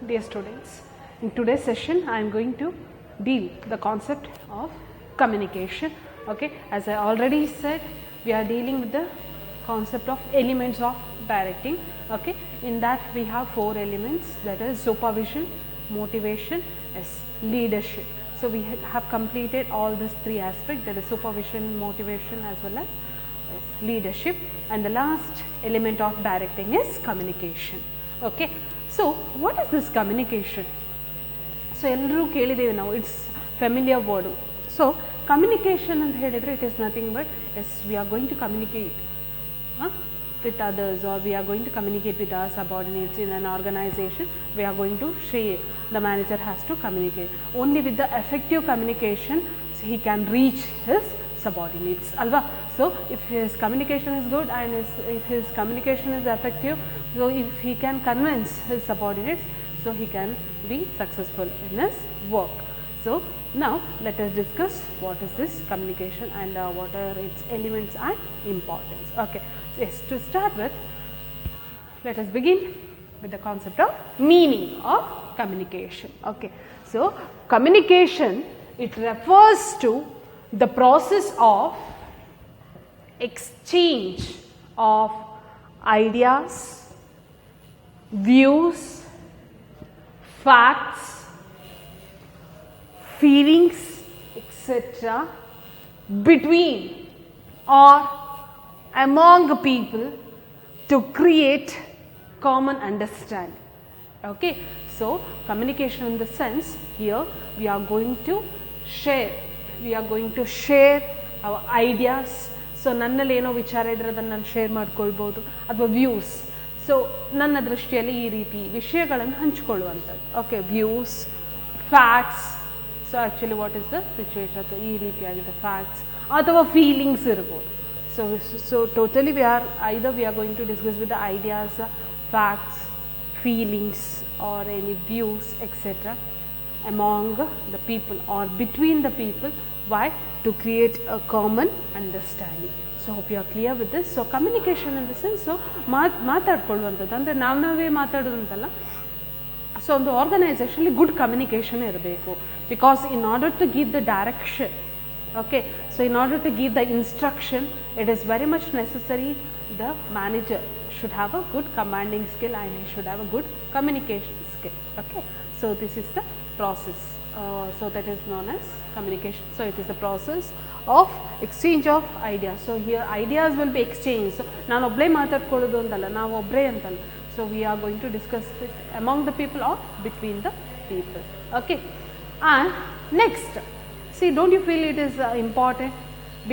Dear students, in today's session I am going to deal the concept of communication. Okay, as I already said, we are dealing with the concept of elements of directing. Okay, in that we have four elements, that is supervision, motivation, leadership. So we have completed all these three aspects, that is supervision, motivation as well as leadership, and the last element of directing is communication. Okay, so what is this communication? So ಎಲ್ಲರೂ ಕೇಳಿದ್ದೇವೆ ನಾವು, it's familiar word. So communication ಅಂತ ಹೇಳಿದರೆ it is nothing but we are going to communicate with others, or we are going to communicate with our subordinates in an organization. We are going to share, the manager has to communicate. Only with the effective communication he can reach his subordinates, alva. So if his communication is good and if his communication is effective, so if he can convince his subordinates, so he can be successful in his work. So now let us discuss what is this communication and what are its elements and importance. Okay, yes, to start with, let us begin with the concept of meaning of communication. Okay, so communication, it refers to the process of exchange of ideas, views, facts, feelings, etc. between or among people to create common understanding. Okay, so communication in the sense, here we are going to share our ideas. So ನನ್ನಲ್ಲಿ ಏನೋ ವಿಚಾರ ಇದ್ರೆ ಅದನ್ನು ನಾನು share ಮಾಡ್ಕೊಳ್ಬೋದು, ಅಥವಾ views. So ನನ್ನ ದೃಷ್ಟಿಯಲ್ಲಿ ಈ ರೀತಿ ವಿಷಯಗಳನ್ನು ಹಂಚಿಕೊಳ್ಳುವಂಥದ್ದು. Okay, views, facts. So actually what is the situation, ಅಥವಾ ಈ ರೀತಿಯಾಗಿದೆ ಫ್ಯಾಕ್ಟ್ಸ್, ಅಥವಾ ಫೀಲಿಂಗ್ಸ್ ಇರ್ಬೋದು. So totally we are going to discuss with the ideas, facts, feelings or any views etcetera among the people or between the people. Why? To create a common understanding. So hope you are clear with this. So communication in the sense, so ಮಾತಾಡ್ಕೊಳ್ಳುವಂಥದ್ದು ಅಂದರೆ ನಾವೇ ಮಾತಾಡೋದು ಅಂತಲ್ಲ. So ಒಂದು ಆರ್ಗನೈಸೇಷನಲ್ಲಿ good communication ಇರಬೇಕು, because in order to give the direction, okay, so in order to give the instruction, it is very much necessary the manager should have a good commanding skill and he should have a good communication skill. Okay, so this is the process, so that is known as communication. So it is the process of exchange of ideas. So here ideas will be exchanged. So ನಾನು ಒಬ್ಬಳೇ ಮಾತಾಡ್ಕೊಳ್ಳೋದು ಅಂತಲ್ಲ, ನಾವು ಒಬ್ಬರೇ ಅಂತಲ್ಲ. So we are going to discuss it among the people or between the people. Okay, and next, see, don't you feel it is important,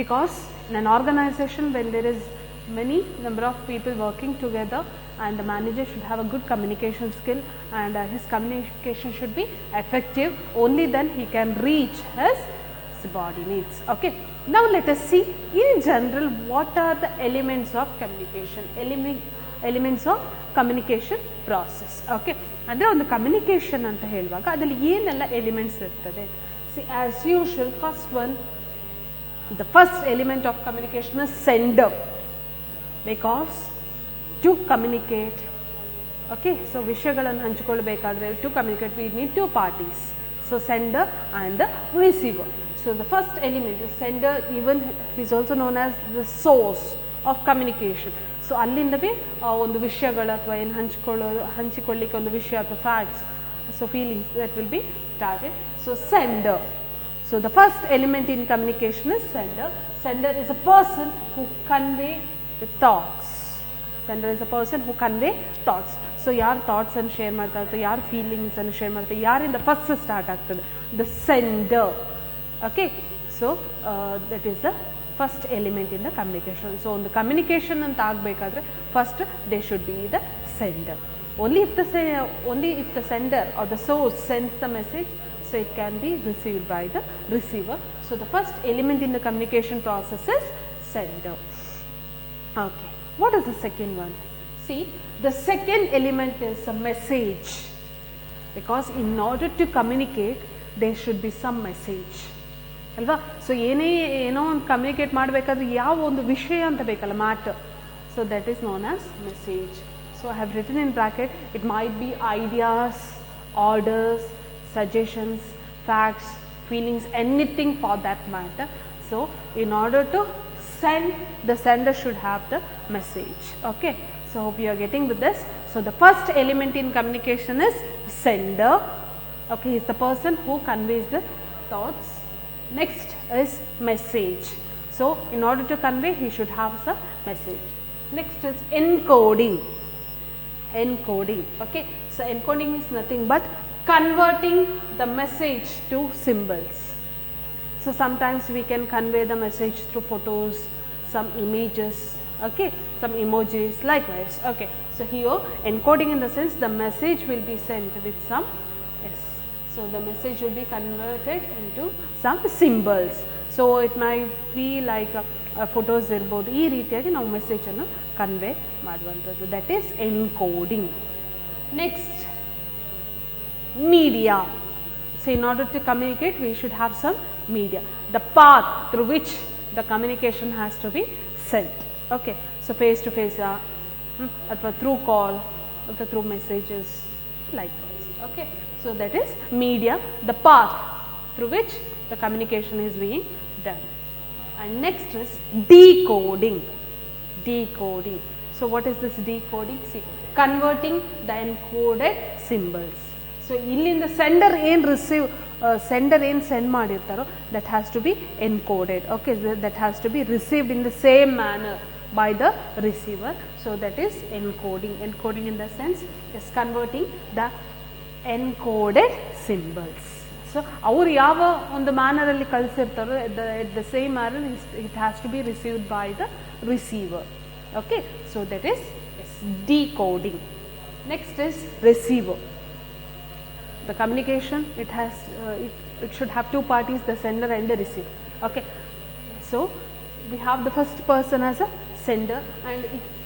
because in an organization when there is many number of people working together, and the manager should have a good communication skill, and his communication should be effective. Only then he can reach his subordinates. Okay, now let us see in general what are the elements of communication, elements of communication process. Okay, ಅಂದರೆ ಒಂದು communication ಅಂತ ಹೇಳುವಾಗ ಅದರಲ್ಲಿ ಏನೆಲ್ಲ elements ಇರ್ತದೆ. See, as usual, the first element of communication is sender, because to communicate, okay, so ವಿಷಯಗಳನ್ನು ಹಂಚಿಕೊಳ್ಳಬೇಕಾದ್ರೆ to communicate we need two parties, so sender and the receiver. So the first element is sender, even is also known as the source of communication. So ಅಲ್ಲಿಂದವೇ ಒಂದು ವಿಷಯಗಳು ಅಥವಾ ಏನು ಹಂಚಿಕೊಳ್ಳಿಕ್ಕೆ ಒಂದು ವಿಷಯ ಅಥವಾ facts, so feelings, that will be started. So sender, so the first element in communication is sender. Sender is a person who convey the thoughts. Sender is a person who convey thoughts. So ಯಾರ thoughts ಅನ್ನು share ಮಾಡ್ತಾ ಇರ್ತಾರೆ, ಯಾರ feelings ಅನ್ನು share ಮಾಡ್ತಾರೆ, ಯಾರಿಂದ first start ಆಗ್ತದೆ, the sender. Okay, so that is the first element in the communication. So ಒಂದು ಕಮ್ಯುನಿಕೇಷನ್ ಅಂತ ಆಗಬೇಕಾದ್ರೆ first they should be the sender. only if the sender or the source sends the message, so it can be received by the receiver. So the first element in the communication process is sender. Okay, what is the second one? See, the second element is a message, because in order to communicate there should be some message, ಅಲ್ವಾ. So ಏನೋ ಒಂದು communicate ಮಾಡಬೇಕಾದ್ರೆ ಯಾವ ಒಂದು ವಿಷಯ ಅಂತ ಬೇಕಲ್ಲ, matter. So that is known as message. So I have written in bracket, it might be ideas orders, suggestions, facts, feelings, anything for that matter. So in order to send, the sender should have the message. Okay, so hope you are getting with this. So the first element in communication is sender. Okay, he is the person who conveys the thoughts. Next is message. So in order to convey, he should have some message. Next is encoding. Encoding. Okay, so encoding is nothing but converting the message to symbols. So sometimes we can convey the message through photos, some images, okay, some emojis, likewise. Okay, so here encoding in the sense the message will be sent with some, yes, so the message will be converted into some symbols. So it might be like photos ಇರ್ಬೋದು, ಈ ರೀತಿಯಾಗಿ ನಾವು ಮೆಸೇಜನ್ನು convey ಮಾಡುವಂಥದ್ದು, that is encoding. Next media. So in order to communicate, we should have some media, the path through which the communication has to be sent. Okay, so face to face, or through call, or through messages, like this. Okay, so that is media, the path through which the communication is being done. And next is decoding. Decoding. So what is this decoding? See, converting the encoded symbols. So ಇಲ್ಲಿಂದ sender ಏನು sender ಏನು send ಮಾಡಿರ್ತಾರೋ that has to be encoded. Okay, that has to be received in the same manner by the receiver. So that is encoding. Encoding in the sense is converting the encoded symbols. So ಅವರು ಯಾವ ಒಂದು ಮ್ಯಾನರಲ್ಲಿ ಕಳಿಸಿರ್ತಾರೋ at the same manner it has to be received by the receiver. Okay, so that is decoding. Next is receiver. The communication, it has it should have two parties, the sender and the receiver. Okay, so we have the first person as a sender, and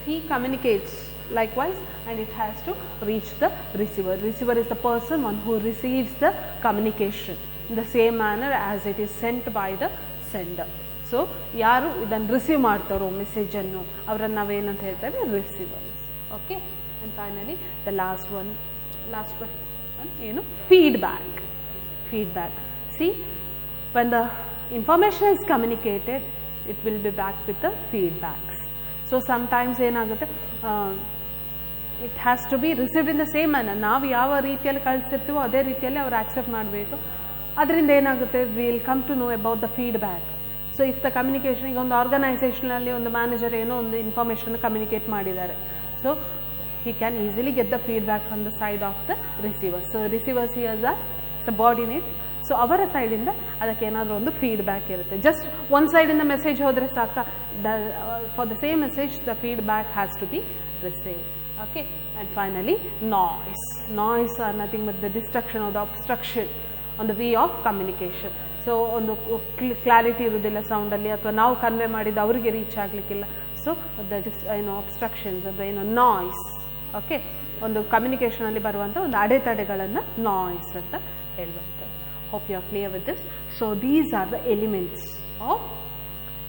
he communicates likewise, and it has to reach the receiver. Receiver is the person one who receives the communication in the same manner as it is sent by the sender. So ಯಾರು ಇದನ್ನು receive ಮಾಡ್ತಾರೋ ಮೆಸೇಜನ್ನು ಅವರನ್ನು ನಾವೇನಂತ ಹೇಳ್ತೇವೆ, receivers. Okay, and finally the last one ಏನು, feedback. Feedback. See, when the information is communicated, it will be backed with the feedbacks. So sometimes ಏನಾಗುತ್ತೆ, it has to be received in the same manner. ನಾವು ಯಾವ ರೀತಿಯಲ್ಲಿ ಕಳಿಸಿರ್ತೀವೋ ಅದೇ ರೀತಿಯಲ್ಲಿ ಅವರು accept ಮಾಡಬೇಕು. ಅದರಿಂದ ಏನಾಗುತ್ತೆ, we will come to know about the feedback. So if the communication, ಈಗ ಒಂದು ಆರ್ಗನೈಸೇಷನಲ್ಲಿ ಒಂದು ಮ್ಯಾನೇಜರ್ ಏನೋ ಒಂದು ಇನ್ಫಾರ್ಮೇಷನ್ ಕಮ್ಯುನಿಕೇಟ್ ಮಾಡಿದ್ದಾರೆ, so he can easily get the feedback from the side of the receiver. So receivers here are subordinates. So ಅವರ ಸೈಡಿಂದ ಅದಕ್ಕೆ ಏನಾದರೂ ಒಂದು ಫೀಡ್ಬ್ಯಾಕ್ ಇರುತ್ತೆ. ಜಸ್ಟ್ ಒನ್ ಸೈಡಿಂದ ಮೆಸೇಜ್ ಹೋದರೆ ಸಾಕ, for the same message the feedback has to be received. Okay, and finally noise. Noise are nothing but the distraction or the obstruction on the way of communication. So ಒಂದು clarity ಇರೋದಿಲ್ಲ ಸೌಂಡಲ್ಲಿ, ಅಥವಾ ನಾವು convey ಮಾಡಿದ್ದು ಅವರಿಗೆ reach ಆಗಲಿಕ್ಕಿಲ್ಲ. So that is obstructions, ಅದು noise. Okay, ಒಂದು ಕಮ್ಯುನಿಕೇಷನಲ್ಲಿ ಬರುವಂಥ ಒಂದು ಅಡೆತಡೆಗಳನ್ನು ನಾಯ್ಸ್ ಅಂತ ಹೇಳುವಂಥದ್ದು. Hope you are clear with this. So these are the elements of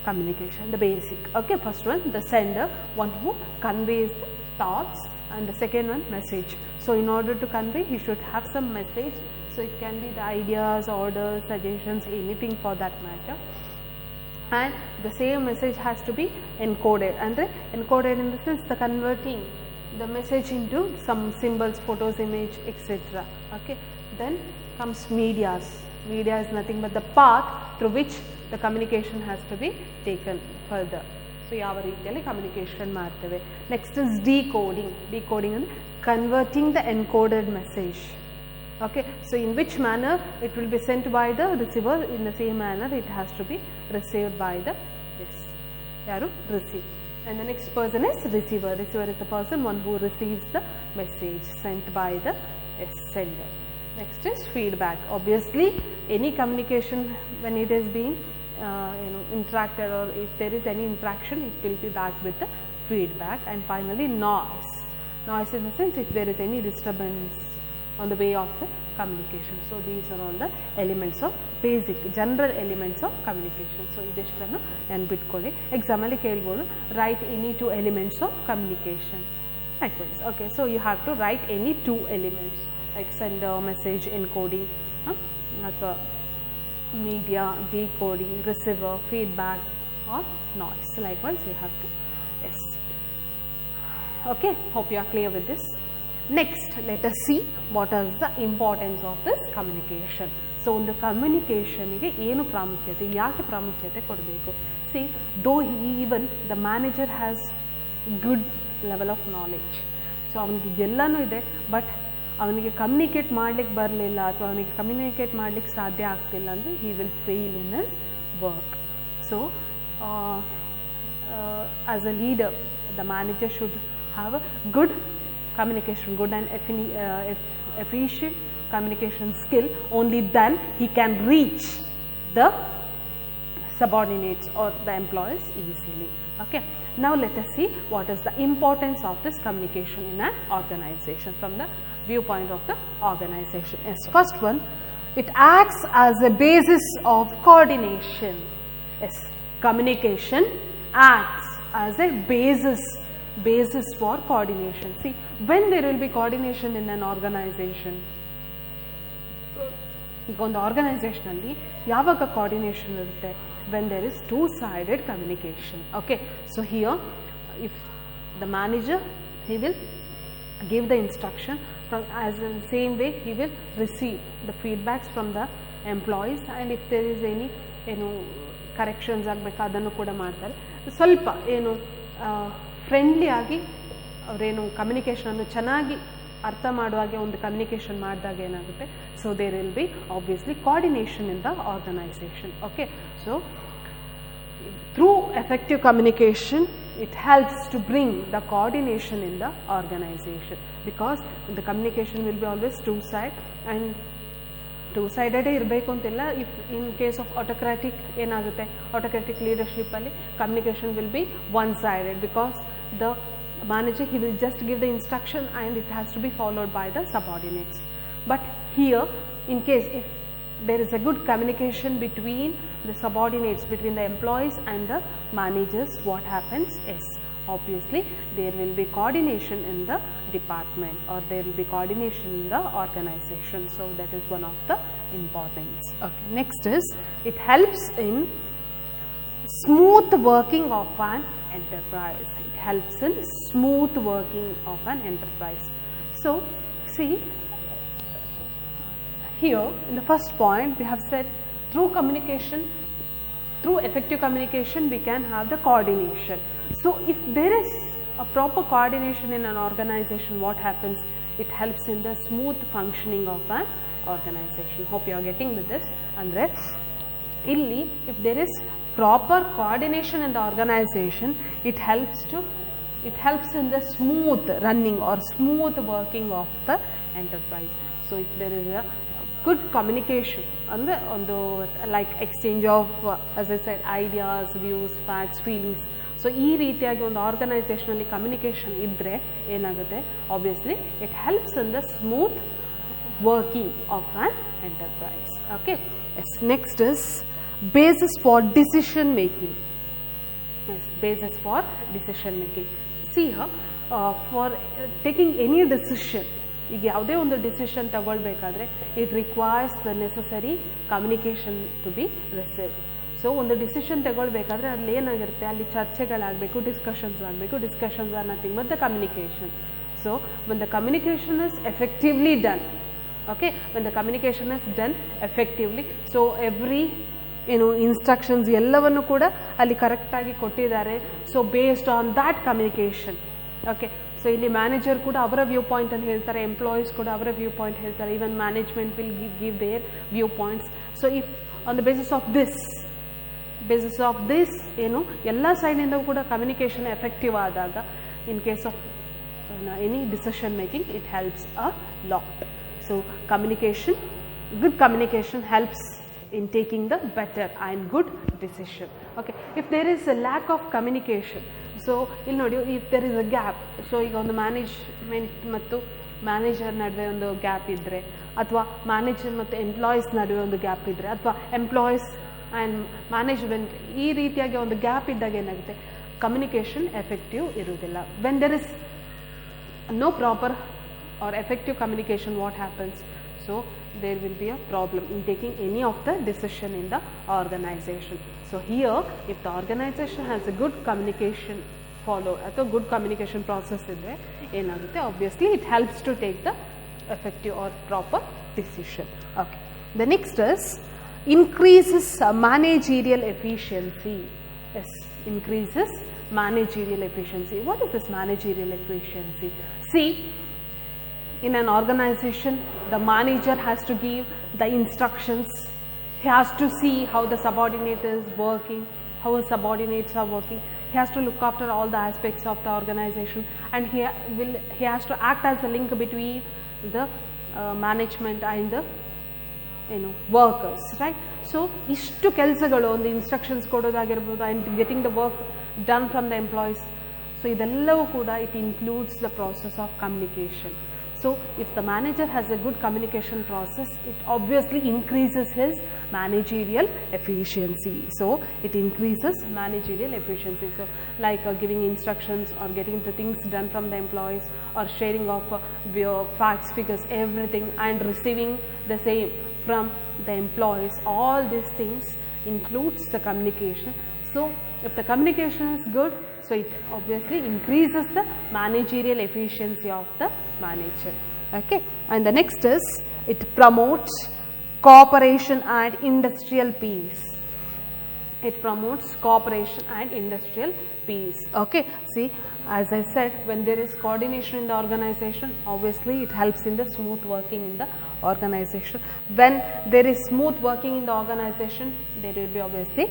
communication, the basic. Okay, first one, the sender, one who conveys the thoughts, and the second one, message. So in order to convey, he should have some message. So it can be the ideas, orders, suggestions, anything for that matter. And the same message has to be encoded, and encoded in the sense the converting the message into some symbols, photos, image, etc. Okay, then comes medias. Media is nothing but the path through which the communication has to be taken further. So ಯಾವ ರೀತಿಯಲ್ಲಿ communication ಮಾಡ್ತೇವೆ. Next is decoding. Decoding ಅಂದರೆ converting the encoded message. Okay, so in which manner it will be sent by the receiver, in the same manner it has to be received by the yaru receive. And the next person is receiver. Receiver is the person one who receives the message sent by the sender. Next is feedback. Obviously any communication, when it is being interacted, or if there is any interaction, it will be backed with the feedback. And finally noise. Noise in the sense if there is any disturbance on the way of the communication. So these are all the elements of basic general elements of communication. So idestanu ನೆನಪಿಟ್ಕೊಳ್ಳಿ. Exam ಅಲ್ಲಿ ಕೇಳಬಹುದು, write any two elements of communication. Likewise, okay, so you have to write any two elements. like sender, message encoding, ಅಥವಾ media decoding, receiver, feedback or noise. Likewise we have to yes. Okay, hope you are clear with this. Next, let us see what is the importance of this communication. So ಒಂದು ಕಮ್ಯುನಿಕೇಷನ್ಗೆ ಏನು ಪ್ರಾಮುಖ್ಯತೆ, ಯಾಕೆ ಪ್ರಾಮುಖ್ಯತೆ ಕೊಡಬೇಕು? C ದೋ even the manager has good level of knowledge, so ಅವನಿಗೆ ಎಲ್ಲನೂ ಇದೆ, ಬಟ್ ಅವನಿಗೆ ಕಮ್ಯುನಿಕೇಟ್ ಮಾಡಲಿಕ್ಕೆ ಬರಲಿಲ್ಲ ಅಥವಾ ಅವನಿಗೆ ಕಮ್ಯುನಿಕೇಟ್ ಮಾಡಲಿಕ್ಕೆ ಸಾಧ್ಯ ಆಗ್ತಿಲ್ಲ ಅಂದರೆ he will fail in his work. So as a leader the manager should have a good communication, good and efficient communication skill. Only then he can reach the subordinates or the employees easily. Okay, now let us see what is the importance of this communication in an organization from the viewpoint of the organization. Yes, first one, it acts as a basis of coordination. Yes, communication acts as a basis for coordination. See, when there will be coordination in an organization, ಈಗ ಒಂದು ಆರ್ಗನೈಸೇಷನಲ್ಲಿ ಯಾವಾಗ coordination ಇರುತ್ತೆ? when there is two-sided communication. Okay, so here if the manager, he will give the instruction from, as in the same way he will receive the feedbacks from the employees, and if there is any corrections ಆಗಬೇಕು ಅದನ್ನು ಕೂಡ ಮಾಡ್ತಾರೆ. ಸ್ವಲ್ಪ friendly ಆಗಿ ಅವರೇನು ಕಮ್ಯುನಿಕೇಷನನ್ನು ಚೆನ್ನಾಗಿ ಅರ್ಥ ಮಾಡುವಾಗೆ ಒಂದು ಕಮ್ಯುನಿಕೇಷನ್ ಮಾಡಿದಾಗ ಏನಾಗುತ್ತೆ, so there will be obviously coordination in the organisation. Okay, so through effective communication it helps to bring the coordination in the organization, because the communication will be always two-sided, and two-sided ಇರಬೇಕು ಅಂತಿಲ್ಲ. If in case of ಆಟೋಕ್ರಾಟಿಕ್ ಏನಾಗುತ್ತೆ, ಆಟೋಕ್ರಾಟಿಕ್ leadership ಅಲ್ಲಿ communication will be one-sided, because the manager, he will just give the instruction and it has to be followed by the subordinates. But here, in case if there is a good communication between the subordinates, between the employees and the managers, what happens is obviously there will be coordination in the department, or there will be coordination in the organization. So that is one of the importance. Okay, next is it helps in smooth working of an enterprise. It helps in smooth working of an enterprise. So see, here in the first point we have said through communication, through effective communication we can have the coordination. So if there is a proper coordination in an organization, what happens? It helps in the smooth functioning of an organization. Hope you are getting with this. Andre illi if there is proper coordination in the organization, it helps in the smooth running or smooth working of the enterprise. So if there is a good communication on the like exchange of as I said ideas, views, facts, feelings, so ಈ ರೀತಿಯಾಗಿ ಒಂದು organisation ಅಲ್ಲಿ communication ಇದ್ರೆ ಏನಾಗುತ್ತೆ, obviously it helps in the smooth working of an enterprise. Okay, next is basis for decision making. Basis for decision making. See for taking any decision, ಈಗ ಯಾವುದೇ ಒಂದು decision ತಗೊಳ್ಬೇಕಾದ್ರೆ it requires the necessary communication to be received. So ಒಂದು decision ತಗೊಳ್ಬೇಕಾದ್ರೆ ಅಲ್ಲಿ ಏನಾಗಿರುತ್ತೆ, ಅಲ್ಲಿ ಚರ್ಚೆಗಳಾಗಬೇಕು, ಡಿಸ್ಕಷನ್ಸ್ ಆಗಬೇಕು. Discussions are nothing but the communication. So when the communication is effectively done, okay, when the communication is done effectively, so every instructions ಎಲ್ಲವನ್ನು ಕೂಡ ಅಲ್ಲಿ ಕರೆಕ್ಟಾಗಿ ಕೊಟ್ಟಿದ್ದಾರೆ. So based on that communication, okay, so ಇಲ್ಲಿ manager ಕೂಡ ಅವರ view point ಅನ್ನು ಹೇಳ್ತಾರೆ, ಎಂಪ್ಲಾಯೀಸ್ ಕೂಡ ಅವರ ವ್ಯೂ ಪಾಯಿಂಟ್ ಹೇಳ್ತಾರೆ, even management will give their view points. So if on the basis of this ಎಲ್ಲ ಸೈಡಿಂದ ಕೂಡ ಕಮ್ಯುನಿಕೇಷನ್ ಎಫೆಕ್ಟಿವ್ ಆದಾಗ, in case of any decision making it helps a lot. So communication, good communication helps in taking the better and good decision. Okay, if there is a lack of communication, so ಇಲ್ಲಿ ನೋಡಿ, if there is a gap, so ಈಗ ಒಂದು management ಮತ್ತು manager ನಡುವೆ ಒಂದು gap ಇದ್ದರೆ, ಅಥವಾ manager ಮತ್ತು ಎಂಪ್ಲಾಯೀಸ್ ನಡುವೆ ಒಂದು ಗ್ಯಾಪ್ ಇದ್ದರೆ, ಅಥವಾ ಎಂಪ್ಲಾಯೀಸ್ ಆ್ಯಂಡ್ ಮ್ಯಾನೇಜ್ಮೆಂಟ್ ಈ ರೀತಿಯಾಗಿ ಒಂದು ಗ್ಯಾಪ್ ಇದ್ದಾಗ ಏನಾಗುತ್ತೆ, ಕಮ್ಯುನಿಕೇಷನ್ ಎಫೆಕ್ಟಿವ್ ಇರುವುದಿಲ್ಲ. When there is no proper or effective communication, what happens? So there will be a problem in taking any of the decision in the organization. So here, if the organization has a good communication ಅಥವಾ good communication process ಇದೆ, ಏನಾಗುತ್ತೆ, obviously it helps to take the effective or proper decision. Okay. The next is increases managerial efficiency. Yes, increases managerial efficiency. What is this managerial efficiency? See, in an organization, the manager has to give the instructions. He has to see how the subordinate is working, how his subordinates are working. He has to look after all the aspects of the organization, and he has to act as a link between the management and the workers, right? So ishtu ಕೆಲಸಗಳು, ಒಂದು instructions ಕೊಡೋದಾಗಿರ್ಬೋದು, and getting the work done from the employees. So ಇದೆಲ್ಲವೂ ಕೂಡ it includes the process of communication. So if the manager has a good communication process, it obviously increases his managerial efficiency. So it increases managerial efficiency. So like giving instructions or getting the things done from the employees, or sharing of facts, figures, everything, and receiving the same from the employees. All these things includes the communication. So if the communication is good, so it obviously increases the managerial efficiency of the manager. Okay. And the next is it promotes cooperation and industrial peace. It promotes cooperation and industrial peace. Okay. See, as I said, when there is coordination in the organization, obviously it helps in the smooth working in the organization. When there is smooth working in the organization, there will be obviously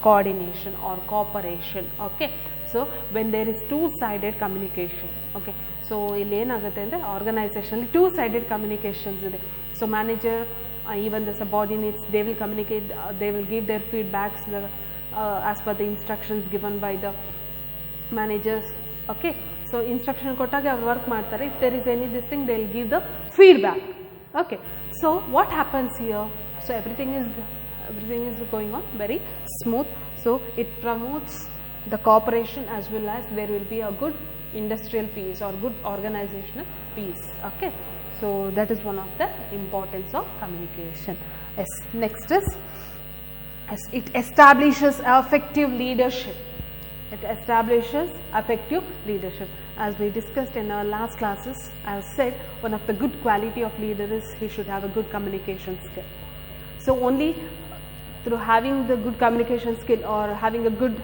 coordination or cooperation. Okay. So when there is two-sided communication, okay, so ಇಲ್ಲಿ ಏನಾಗುತ್ತೆ ಅಂದರೆ ಆರ್ಗನೈಸೇಷನಲ್ಲಿ two-sided communications ಇದೆ. So manager, even the subordinates, they will communicate, they will give their feedbacks as per the instructions given by the managers. Okay, so instruction ಕೊಟ್ಟಾಗ ಅವ್ರು work ಮಾಡ್ತಾರೆ. If there is any this thing, they will give the feedback. Okay, so what happens here? So everything is going on very smooth. So it promotes the cooperation, as well as there will be a good industrial peace or good organizational peace. Okay, so that is one of the importance of communication. Yes, next is, yes, it establishes effective leadership. It establishes effective leadership. As we discussed in our last classes, I have said one of the good quality of leader is he should have a good communication skill. So only through having the good communication skill or having a good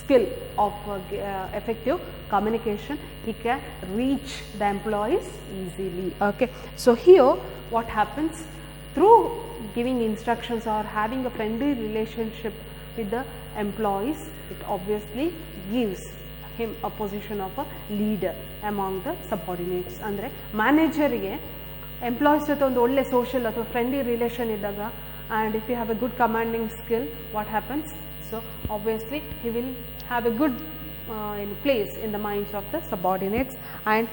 skill of effective communication, he can reach the employees easily. Okay, so here what happens, through giving instructions or having a friendly relationship with the employees, it obviously gives him a position of a leader among the subordinates. ಅಂದರೆ ಮ್ಯಾನೇಜರಿಗೆ employees ಜೊತೆ ಒಂದು ಒಳ್ಳೆ social ಅಥವಾ friendly relation ಇದ್ದಾಗ, and if you have a good commanding skill, what happens? So obviously he will have a good place in the minds of the subordinates, and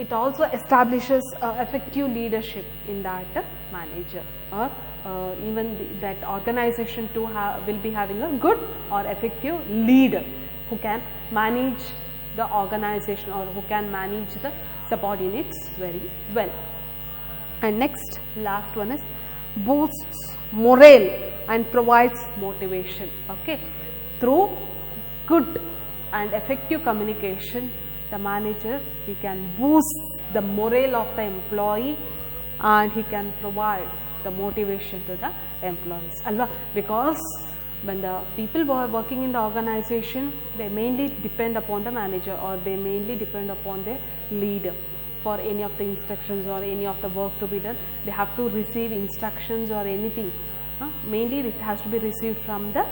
it also establishes effective leadership in that manager, or even that organization too will be having a good or effective leader who can manage the organization or who can manage the subordinates very well. And next, last one is boosts morale and provides motivation. Okay, through good and effective communication, the manager, he can boost the morale of the employee, and he can provide the motivation to the employees. Alva, because when the people who are working in the organization, they mainly depend upon the manager, or they mainly depend upon their leader for any of the instructions or any of the work to be done. They have to receive instructions or anything. Mainly it has to be received from the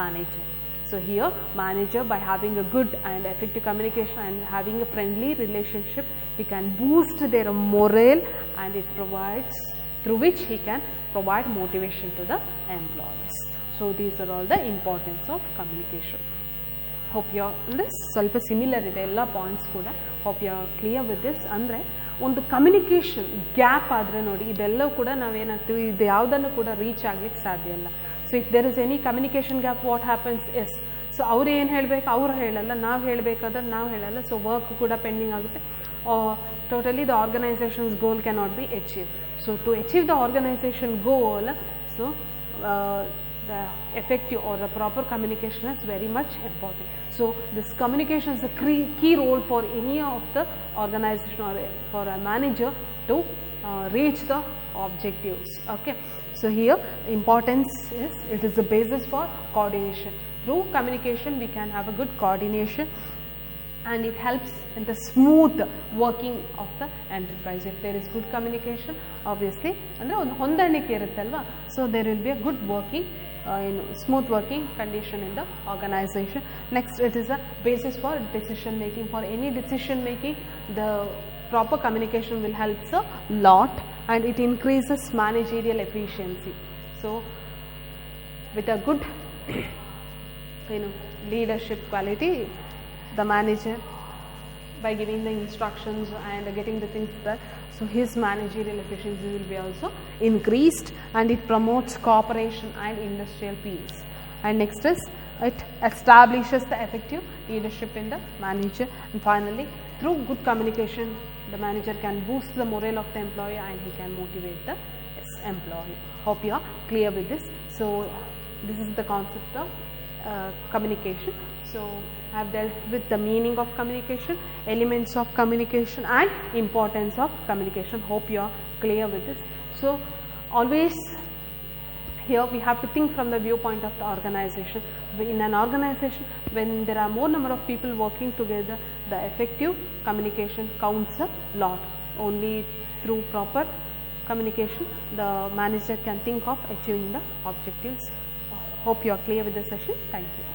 manager. So here manager, by having a good and effective communication and having a friendly relationship, he can boost their morale, and it provides, through which he can provide motivation to the employees. So these are all the importance of communication. Hope you are this ಸ್ವಲ್ಪ similar ಇದೆ ಎಲ್ಲ points ಕೂಡ. Hope you are clear with this. ಅಂದರೆ ಒಂದು communication gap ಆದರೆ ನೋಡಿ, ಇದೆಲ್ಲವೂ ಕೂಡ ನಾವೇನಾಗ್ತೀವಿ, ಇದು ಯಾವುದನ್ನು ಕೂಡ ರೀಚ್ ಆಗಲಿಕ್ಕೆ ಸಾಧ್ಯ ಇಲ್ಲ. So if there is any communication gap, what happens is so ಅವ್ರು ಏನು ಹೇಳಬೇಕು ಅವ್ರು ಹೇಳಲ್ಲ, ನಾವು ಹೇಳಬೇಕಾದ್ರೆ ನಾವು ಹೇಳಲ್ಲ, ಸೊ ವರ್ಕ್ ಕೂಡ ಪೆಂಡಿಂಗ್ ಆಗುತ್ತೆ. Totally the organization's goal cannot be achieved. So to achieve the organization goal, so the effective or the proper communication is very much important. So this communication is a key role for any of the organization or for a manager to reach the objectives. Okay, so here importance is, it is the basis for coordination. Through communication we can have a good coordination, and it helps in the smooth working of the enterprise. If there is good communication, obviously ಅಂದರೆ ಒಂದು ಹೊಂದಾಣಿಕೆ ಇರುತ್ತಲ್ವಾ, so there will be a good working smooth working condition in the organization. Next, it is a basis for decision making. For any decision making, the proper communication will help a lot, and it increases managerial efficiency. So with a good leadership quality, the manager, by giving the instructions and getting the things done, so his managerial efficiency will be also increased, and it promotes cooperation and industrial peace. And next is, it establishes the effective leadership in the manager. And finally, through good communication, the manager can boost the morale of the employee, and he can motivate the employee. Hope you are clear with this. So this is the concept of communication. So I have dealt with the meaning of communication, elements of communication, and importance of communication. Hope you are clear with this. So always here we have to think from the viewpoint of the organization. In an organization, when there are more number of people working together, the effective communication counts a lot. Only through proper communication the manager can think of achieving the objectives. Hope you are clear with the session. Thank you.